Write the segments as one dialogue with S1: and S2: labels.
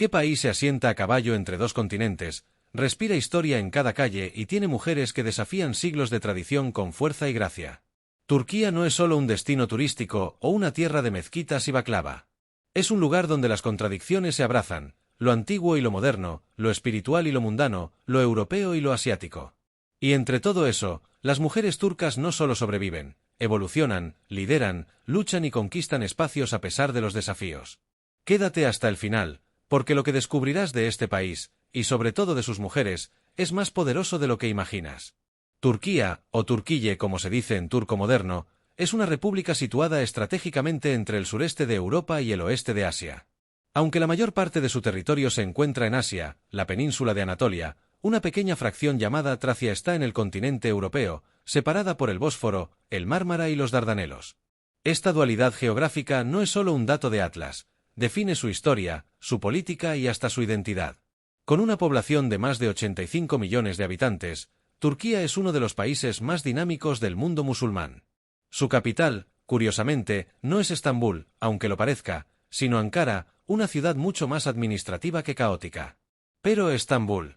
S1: ¿Qué país se asienta a caballo entre dos continentes, respira historia en cada calle y tiene mujeres que desafían siglos de tradición con fuerza y gracia? Turquía no es solo un destino turístico o una tierra de mezquitas y baklava. Es un lugar donde las contradicciones se abrazan, lo antiguo y lo moderno, lo espiritual y lo mundano, lo europeo y lo asiático. Y entre todo eso, las mujeres turcas no solo sobreviven, evolucionan, lideran, luchan y conquistan espacios a pesar de los desafíos. Quédate hasta el final, porque lo que descubrirás de este país, y sobre todo de sus mujeres, es más poderoso de lo que imaginas. Turquía, o Turquille como se dice en turco moderno, es una república situada estratégicamente entre el sureste de Europa y el oeste de Asia. Aunque la mayor parte de su territorio se encuentra en Asia, la península de Anatolia, una pequeña fracción llamada Tracia está en el continente europeo, separada por el Bósforo, el Mármara y los Dardanelos. Esta dualidad geográfica no es solo un dato de Atlas, define su historia, su política y hasta su identidad. Con una población de más de 85 millones de habitantes, Turquía es uno de los países más dinámicos del mundo musulmán. Su capital, curiosamente, no es Estambul, aunque lo parezca, sino Ankara, una ciudad mucho más administrativa que caótica. Pero Estambul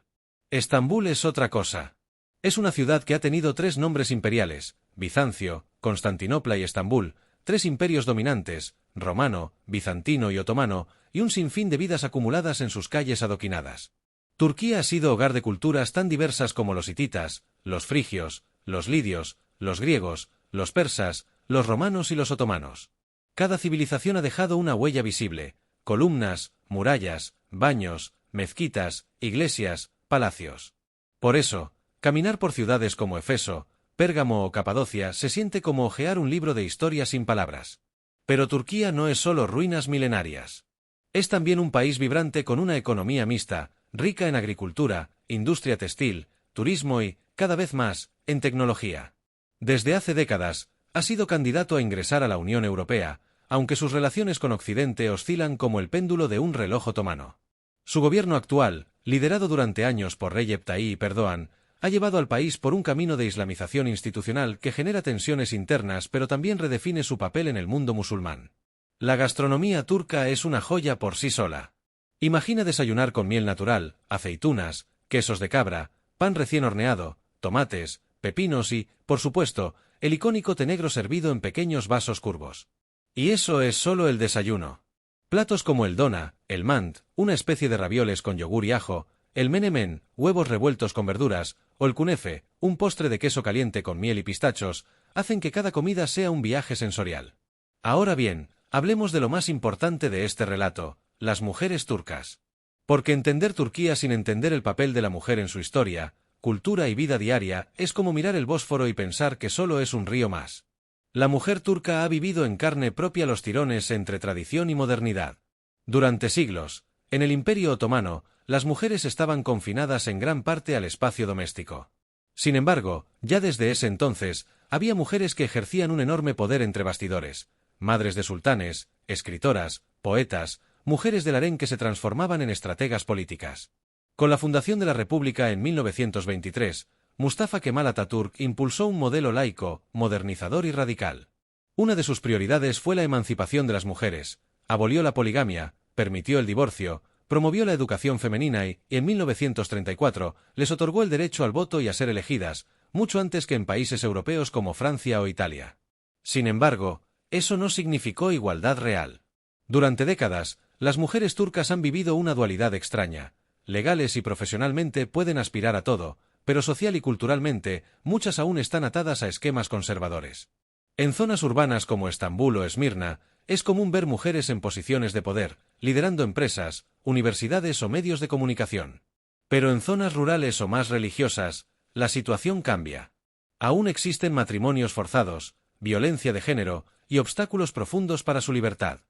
S1: es otra cosa. Es una ciudad que ha tenido tres nombres imperiales, Bizancio, Constantinopla y Estambul, tres imperios dominantes, romano, bizantino y otomano, y un sinfín de vidas acumuladas en sus calles adoquinadas. Turquía ha sido hogar de culturas tan diversas como los hititas, los frigios, los lidios, los griegos, los persas, los romanos y los otomanos. Cada civilización ha dejado una huella visible, columnas, murallas, baños, mezquitas, iglesias, palacios. Por eso, caminar por ciudades como Efeso, Pérgamo o Capadocia se siente como hojear un libro de historia sin palabras. Pero Turquía no es solo ruinas milenarias. Es también un país vibrante con una economía mixta, rica en agricultura, industria textil, turismo y, cada vez más, en tecnología. Desde hace décadas, ha sido candidato a ingresar a la Unión Europea, aunque sus relaciones con Occidente oscilan como el péndulo de un reloj otomano. Su gobierno actual, liderado durante años por Recep Tayyip Erdoğan, ha llevado al país por un camino de islamización institucional que genera tensiones internas pero también redefine su papel en el mundo musulmán. La gastronomía turca es una joya por sí sola. Imagina desayunar con miel natural, aceitunas, quesos de cabra, pan recién horneado, tomates, pepinos y, por supuesto, el icónico té negro servido en pequeños vasos curvos. Y eso es solo el desayuno. Platos como el dona, el mant, una especie de ravioles con yogur y ajo, el menemen, huevos revueltos con verduras, o el kunefe, un postre de queso caliente con miel y pistachos, hacen que cada comida sea un viaje sensorial. Ahora bien, hablemos de lo más importante de este relato, las mujeres turcas. Porque entender Turquía sin entender el papel de la mujer en su historia, cultura y vida diaria es como mirar el Bósforo y pensar que solo es un río más. La mujer turca ha vivido en carne propia los tirones entre tradición y modernidad. Durante siglos, en el Imperio Otomano, las mujeres estaban confinadas en gran parte al espacio doméstico. Sin embargo, ya desde ese entonces, había mujeres que ejercían un enorme poder entre bastidores, madres de sultanes, escritoras, poetas, mujeres del harén que se transformaban en estrategas políticas. Con la fundación de la República en 1923, Mustafa Kemal Atatürk impulsó un modelo laico, modernizador y radical. Una de sus prioridades fue la emancipación de las mujeres, abolió la poligamia, permitió el divorcio, promovió la educación femenina y, en 1934, les otorgó el derecho al voto y a ser elegidas, mucho antes que en países europeos como Francia o Italia. Sin embargo, eso no significó igualdad real. Durante décadas, las mujeres turcas han vivido una dualidad extraña. Legales y profesionalmente pueden aspirar a todo, pero social y culturalmente, muchas aún están atadas a esquemas conservadores. En zonas urbanas como Estambul o Esmirna, es común ver mujeres en posiciones de poder, liderando empresas, universidades o medios de comunicación. Pero en zonas rurales o más religiosas, la situación cambia. Aún existen matrimonios forzados, violencia de género y obstáculos profundos para su libertad.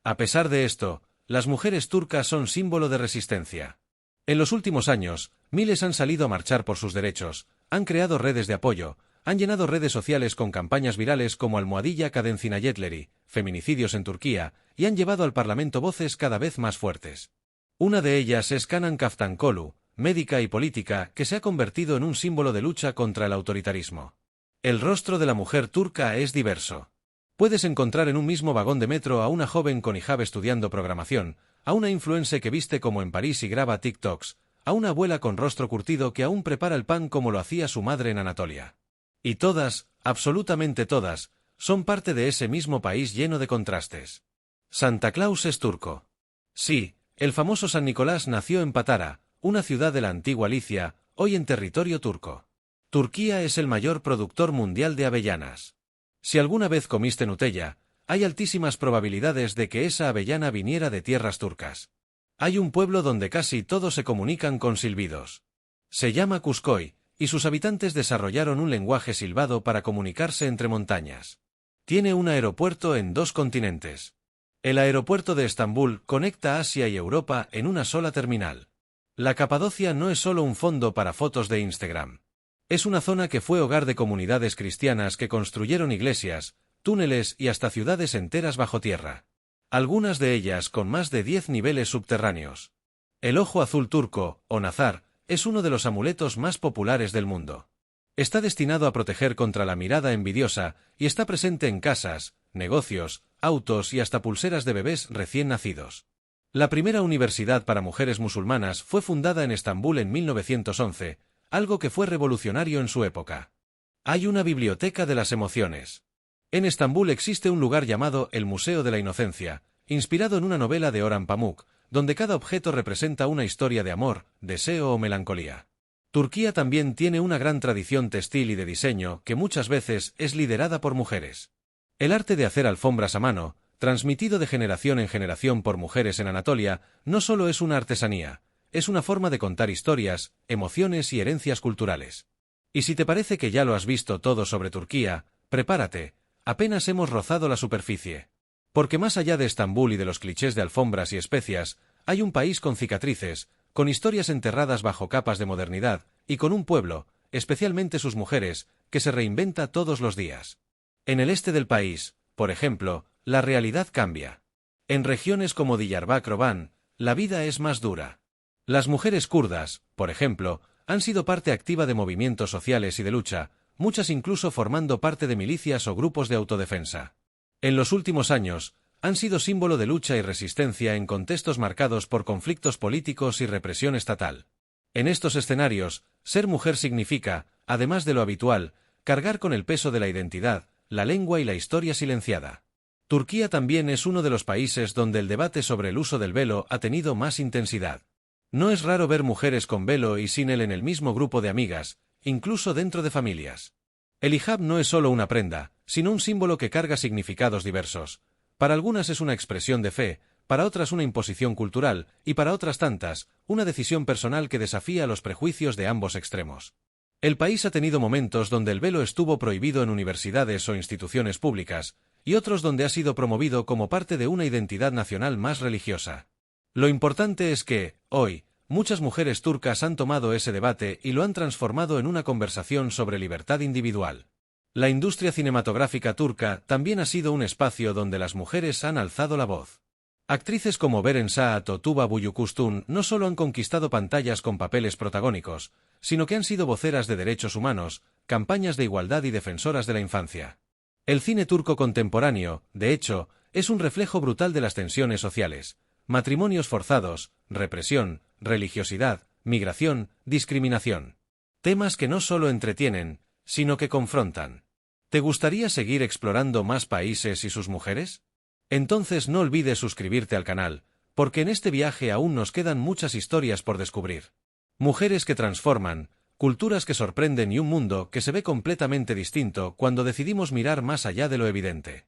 S1: A pesar de esto, las mujeres turcas son símbolo de resistencia. En los últimos años, miles han salido a marchar por sus derechos, han creado redes de apoyo, han llenado redes sociales con campañas virales como Almohadilla Kadın Cinayetleri, feminicidios en Turquía, y han llevado al Parlamento voces cada vez más fuertes. Una de ellas es Canan Kaftankolu, médica y política que se ha convertido en un símbolo de lucha contra el autoritarismo. El rostro de la mujer turca es diverso. Puedes encontrar en un mismo vagón de metro a una joven con hijab estudiando programación, a una influencer que viste como en París y graba TikToks, a una abuela con rostro curtido que aún prepara el pan como lo hacía su madre en Anatolia. Y todas, absolutamente todas, son parte de ese mismo país lleno de contrastes. Santa Claus es turco. Sí, el famoso San Nicolás nació en Patara, una ciudad de la antigua Licia, hoy en territorio turco. Turquía es el mayor productor mundial de avellanas. Si alguna vez comiste Nutella, hay altísimas probabilidades de que esa avellana viniera de tierras turcas. Hay un pueblo donde casi todos se comunican con silbidos. Se llama Kuşköy, y sus habitantes desarrollaron un lenguaje silbado para comunicarse entre montañas. Tiene un aeropuerto en 2 continentes. El aeropuerto de Estambul conecta Asia y Europa en una sola terminal. La Capadocia no es solo un fondo para fotos de Instagram. Es una zona que fue hogar de comunidades cristianas que construyeron iglesias, túneles y hasta ciudades enteras bajo tierra. Algunas de ellas con más de 10 niveles subterráneos. El ojo azul turco, o nazar, es uno de los amuletos más populares del mundo. Está destinado a proteger contra la mirada envidiosa y está presente en casas, negocios, autos y hasta pulseras de bebés recién nacidos. La primera universidad para mujeres musulmanas fue fundada en Estambul en 1911, algo que fue revolucionario en su época. Hay una biblioteca de las emociones. En Estambul existe un lugar llamado el Museo de la Inocencia, inspirado en una novela de Orhan Pamuk, donde cada objeto representa una historia de amor, deseo o melancolía. Turquía también tiene una gran tradición textil y de diseño que muchas veces es liderada por mujeres. El arte de hacer alfombras a mano, transmitido de generación en generación por mujeres en Anatolia, no solo es una artesanía, es una forma de contar historias, emociones y herencias culturales. Y si te parece que ya lo has visto todo sobre Turquía, prepárate, apenas hemos rozado la superficie. Porque más allá de Estambul y de los clichés de alfombras y especias, hay un país con cicatrices, con historias enterradas bajo capas de modernidad, y con un pueblo, especialmente sus mujeres, que se reinventa todos los días. En el este del país, por ejemplo, la realidad cambia. En regiones como Diyarbakır, la vida es más dura. Las mujeres kurdas, por ejemplo, han sido parte activa de movimientos sociales y de lucha, muchas incluso formando parte de milicias o grupos de autodefensa. En los últimos años, han sido símbolo de lucha y resistencia en contextos marcados por conflictos políticos y represión estatal. En estos escenarios, ser mujer significa, además de lo habitual, cargar con el peso de la identidad, la lengua y la historia silenciada. Turquía también es uno de los países donde el debate sobre el uso del velo ha tenido más intensidad. No es raro ver mujeres con velo y sin él en el mismo grupo de amigas, incluso dentro de familias. El hijab no es solo una prenda, sino un símbolo que carga significados diversos. Para algunas es una expresión de fe, para otras una imposición cultural, y para otras tantas, una decisión personal que desafía los prejuicios de ambos extremos. El país ha tenido momentos donde el velo estuvo prohibido en universidades o instituciones públicas, y otros donde ha sido promovido como parte de una identidad nacional más religiosa. Lo importante es que, hoy, muchas mujeres turcas han tomado ese debate y lo han transformado en una conversación sobre libertad individual. La industria cinematográfica turca también ha sido un espacio donde las mujeres han alzado la voz. Actrices como Beren Saat o Tuba Büyüküstün no solo han conquistado pantallas con papeles protagónicos, sino que han sido voceras de derechos humanos, campañas de igualdad y defensoras de la infancia. El cine turco contemporáneo, de hecho, es un reflejo brutal de las tensiones sociales. Matrimonios forzados, represión, religiosidad, migración, discriminación. Temas que no solo entretienen, sino que confrontan. ¿Te gustaría seguir explorando más países y sus mujeres? Entonces no olvides suscribirte al canal, porque en este viaje aún nos quedan muchas historias por descubrir. Mujeres que transforman, culturas que sorprenden y un mundo que se ve completamente distinto cuando decidimos mirar más allá de lo evidente.